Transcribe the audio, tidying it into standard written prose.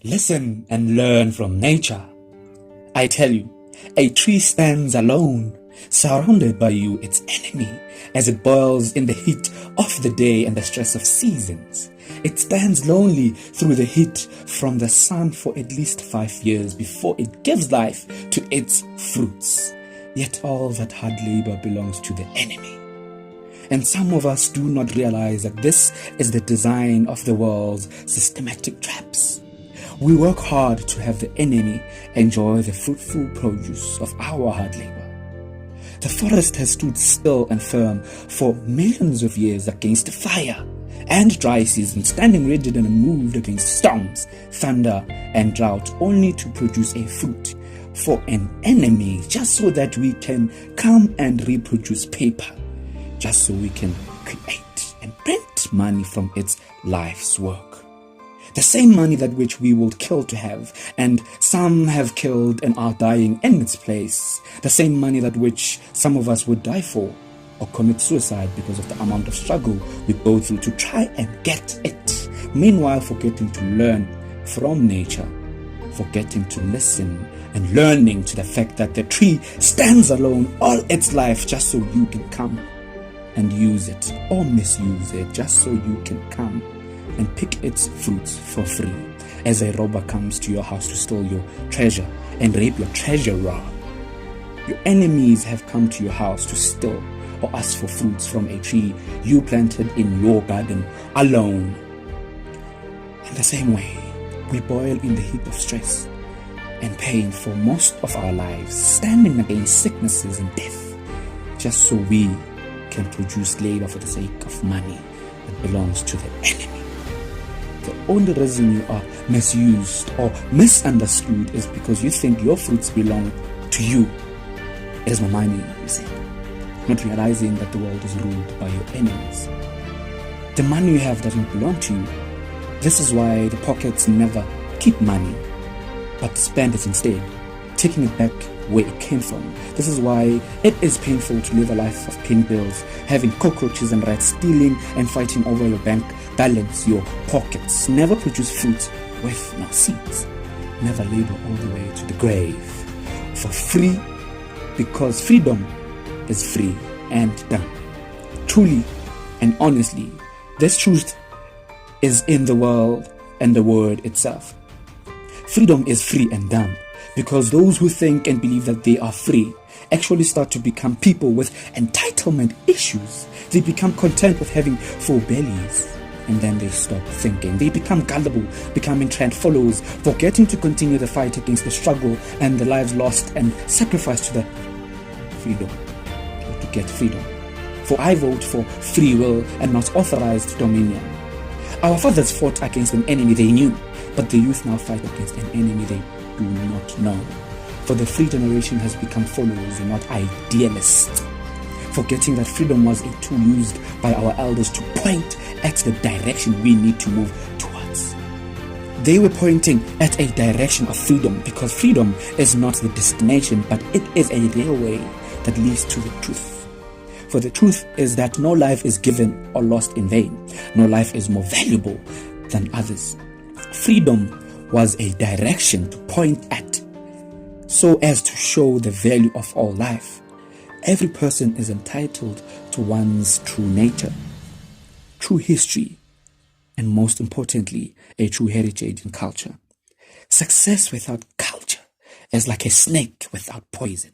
Listen and learn from nature. I tell you, a tree stands alone, surrounded by you, its enemy, as it boils in the heat of the day and the stress of seasons. It stands lonely through the heat from the sun for at least 5 years before it gives life to its fruits. Yet all that hard labor belongs to the enemy. And some of us do not realize that this is the design of the world's systematic traps. We work hard to have the enemy enjoy the fruitful produce of our hard labor. The forest has stood still and firm for millions of years against fire and dry seasons, standing rigid and unmoved against storms, thunder, and drought, only to produce a fruit for an enemy, just so that we can come and reproduce paper, just so we can create and print money from its life's work. The same money that which we will kill to have, and some have killed and are dying in its place. The same money that which some of us would die for or commit suicide because of the amount of struggle we go through to try and get it. Meanwhile, forgetting to learn from nature, forgetting to listen and learning to the fact that the tree stands alone all its life just so you can come and use it or misuse it, just so you can come and pick its fruits for free, as a robber comes to your house to steal your treasure and rape your treasurer. Your enemies have come to your house to steal or ask for fruits from a tree you planted in your garden alone. In the same way, we boil in the heat of stress and pain for most of our lives, standing against sicknesses and death, just so we can produce labor for the sake of money that belongs to the enemy. The only reason you are misused or misunderstood is because you think your fruits belong to you. It is my money, you see, not realizing that the world is ruled by your enemies. The money you have doesn't belong to you. This is why the pockets never keep money, but spend it instead, taking it back where it came from. This is why it is painful to live a life of paying bills, having cockroaches and rats stealing and fighting over your bank balance, your pockets. Never produce fruit with no seeds. Never labor all the way to the grave for free, because freedom is free and dumb. Truly and honestly, this truth is in the world and the word itself. Freedom is free and dumb, because those who think and believe that they are free actually start to become people with entitlement issues. They become content with having full bellies, and then they stop thinking. They become gullible, becoming trend followers, forgetting to continue the fight against the struggle and the lives lost and sacrificed to the freedom, or to get freedom. For I vote for free will and not authorized dominion. Our fathers fought against an enemy they knew, but the youth now fight against an enemy they do not know. For the free generation has become followers and not idealists, forgetting that freedom was a tool used by our elders to point at the direction we need to move towards. They were pointing at a direction of freedom, because freedom is not the destination, but it is a railway that leads to the truth. For the truth is that no life is given or lost in vain. No life is more valuable than others. Freedom was a direction to point at, so as to show the value of all life. Every person is entitled to one's true nature, true history, and most importantly, a true heritage and culture. Success without culture is like a snake without poison.